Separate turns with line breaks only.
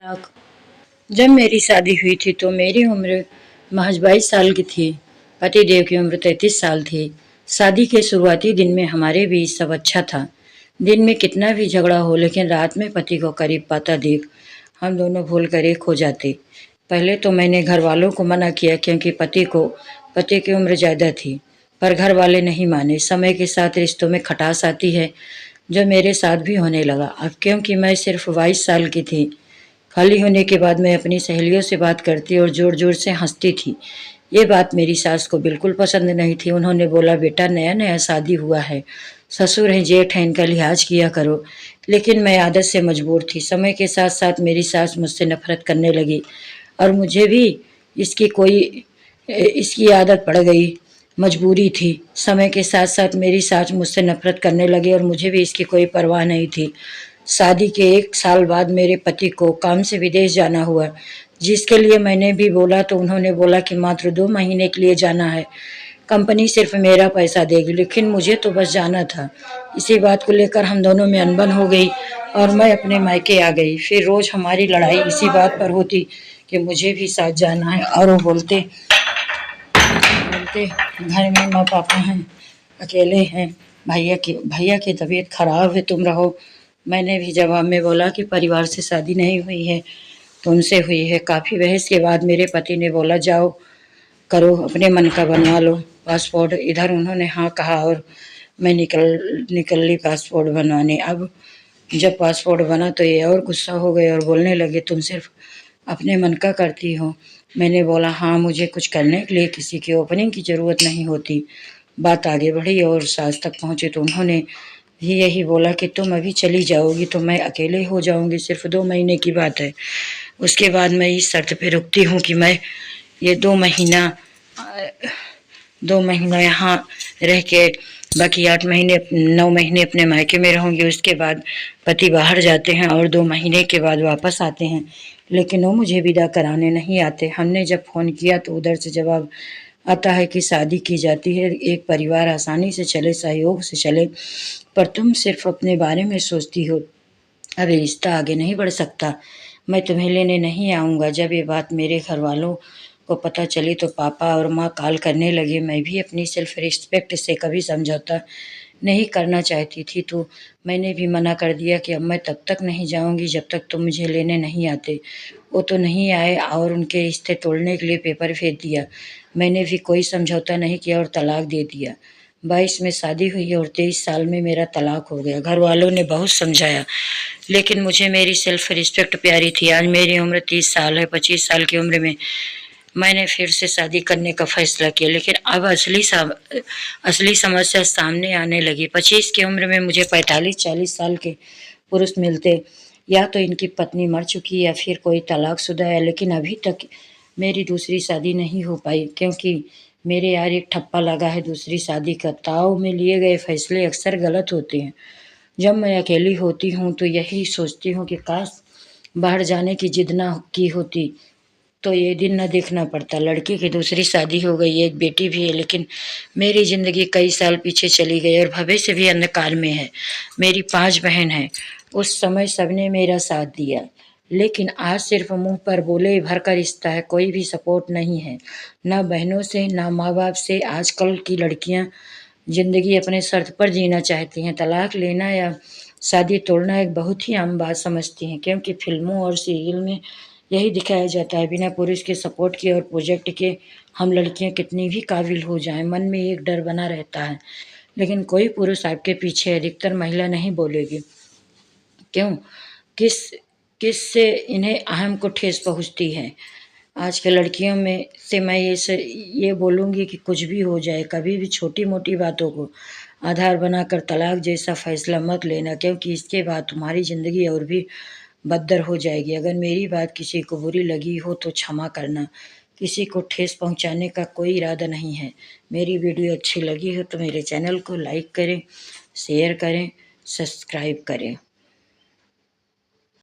जब मेरी शादी हुई थी तो मेरी उम्र महज 22 साल की थी। पतिदेव की उम्र 33 साल थी। शादी के शुरुआती दिन में हमारे बीच सब अच्छा था। दिन में कितना भी झगड़ा हो, लेकिन रात में पति को करीब पाता देख हम दोनों भूल कर एक हो जाते। पहले तो मैंने घर वालों को मना किया, क्योंकि पति की उम्र ज़्यादा थी, पर घर वाले नहीं माने। समय के साथ रिश्तों में खटास आती है, जो मेरे साथ भी होने लगा। अब क्योंकि मैं सिर्फ 22 साल की थी, खाली होने के बाद मैं अपनी सहेलियों से बात करती और जोर जोर से हंसती थी। ये बात मेरी सास को बिल्कुल पसंद नहीं थी। उन्होंने बोला, बेटा नया नया शादी हुआ है, ससुर हैं, जेठ हैं, इनका लिहाज किया करो। लेकिन मैं आदत से मजबूर थी। समय के साथ साथ मेरी सास मुझसे नफरत करने लगी और मुझे भी इसकी कोई इसकी आदत पड़ गई। मजबूरी थी। समय के साथ साथ मेरी सास मुझसे नफरत करने लगी और मुझे भी इसकी कोई परवाह नहीं थी। शादी के 1 साल बाद मेरे पति को काम से विदेश जाना हुआ, जिसके लिए मैंने भी बोला तो उन्होंने बोला कि मात्र 2 महीने के लिए जाना है, कंपनी सिर्फ मेरा पैसा देगी। लेकिन मुझे तो बस जाना था। इसी बात को लेकर हम दोनों में अनबन हो गई और मैं अपने मायके आ गई। फिर रोज हमारी लड़ाई इसी बात पर होती कि मुझे भी साथ जाना है, और वो बोलते बोलते घर में माँ पापा हैं, अकेले हैं, भैया की तबीयत खराब है, तुम रहो। मैंने भी जवाब में बोला कि परिवार से शादी नहीं हुई है, तुमसे हुई है। काफ़ी बहस के बाद मेरे पति ने बोला, जाओ करो, अपने मन का बनवा लो पासपोर्ट। इधर उन्होंने हाँ कहा और मैं निकल ली पासपोर्ट बनवाने। अब जब पासपोर्ट बना तो ये और गुस्सा हो गए और बोलने लगे, तुम सिर्फ अपने मन का करती हो। मैंने बोला, हाँ, मुझे कुछ करने के लिए किसी की ओपनिंग की ज़रूरत नहीं होती। बात आगे बढ़ी और सास तक पहुँचे तो उन्होंने भी यही बोला कि तुम अभी चली जाओगी तो मैं अकेले हो जाऊंगी, सिर्फ 2 महीने की बात है। उसके बाद मैं इस शर्त पे रुकती हूँ कि मैं ये 2 महीना यहाँ रह के बाकी 8 महीने 9 महीने अपने मायके में रहूँगी। उसके बाद पति बाहर जाते हैं और 2 महीने के बाद वापस आते हैं, लेकिन वो मुझे विदा कराने नहीं आते। हमने जब फ़ोन किया तो उधर से जवाब आता है कि शादी की जाती है, एक परिवार आसानी से चले, सहयोग से चले, पर तुम सिर्फ अपने बारे में सोचती हो, अभी रिश्ता आगे नहीं बढ़ सकता। मैं तुम्हें लेने नहीं आऊँगा। जब ये बात मेरे घर वालों को पता चली तो पापा और माँ काल करने लगे। मैं भी अपनी सेल्फ रिस्पेक्ट से कभी समझौता नहीं करना चाहती थी, तो मैंने भी मना कर दिया कि अब मैं तब तक नहीं जाऊंगी जब तक तुम मुझे लेने नहीं आते। वो तो नहीं आए और उनके रिश्ते तोड़ने के लिए पेपर भेज दिया। मैंने भी कोई समझौता नहीं किया और तलाक दे दिया। 22 में शादी हुई और 23 साल में मेरा तलाक हो गया। घर वालों ने बहुत समझाया, लेकिन मुझे मेरी सेल्फ रिस्पेक्ट प्यारी थी। आज मेरी उम्र 30 साल है। 25 साल की उम्र में मैंने फिर से शादी करने का फैसला किया, लेकिन अब असली समस्या सामने आने लगी। 25 की उम्र में मुझे 45-40 साल के पुरुष मिलते, या तो इनकी पत्नी मर चुकी या फिर कोई तलाकशुदा है। लेकिन अभी तक मेरी दूसरी शादी नहीं हो पाई, क्योंकि मेरे यार एक ठप्पा लगा है दूसरी शादी का। ताव में लिए गए फैसले अक्सर गलत होते हैं। जब मैं अकेली होती हूँ तो यही सोचती हूँ कि काश बाहर जाने की जिद ना की होती तो ये दिन न देखना पड़ता। लड़की की दूसरी शादी हो गई है, एक बेटी भी है, लेकिन मेरी ज़िंदगी कई साल पीछे चली गई और भविष्य भी अंधकार में है। मेरी 5 बहन हैं। उस समय सबने मेरा साथ दिया, लेकिन आज सिर्फ मुंह पर बोले भर का रिश्ता है, कोई भी सपोर्ट नहीं है, ना बहनों से ना माँ बाप से। आजकल की लड़कियां ज़िंदगी अपने शर्त पर जीना चाहती हैं। तलाक लेना या शादी तोड़ना एक बहुत ही आम बात समझती हैं, क्योंकि फिल्मों और सीरियल में यही दिखाया जाता है। बिना पुरुष के सपोर्ट के और प्रोजेक्ट के हम लड़कियां कितनी भी काबिल हो जाएं, मन में एक डर बना रहता है। लेकिन कोई पुरुष आपके पीछे है, अधिकतर महिला नहीं बोलेगी। क्यों? किस किस से इन्हें अहम को ठेस पहुंचती है। आज के लड़कियों में से मैं ये बोलूँगी कि कुछ भी हो जाए, कभी भी छोटी मोटी बातों को आधार बनाकर तलाक जैसा फैसला मत लेना, क्योंकि इसके बाद तुम्हारी ज़िंदगी और भी बदतर हो जाएगी। अगर मेरी बात किसी को बुरी लगी हो तो क्षमा करना। किसी को ठेस पहुंचाने का कोई इरादा नहीं है। मेरी वीडियो अच्छी लगी हो तो मेरे चैनल को लाइक करें, शेयर करें, सब्सक्राइब करें।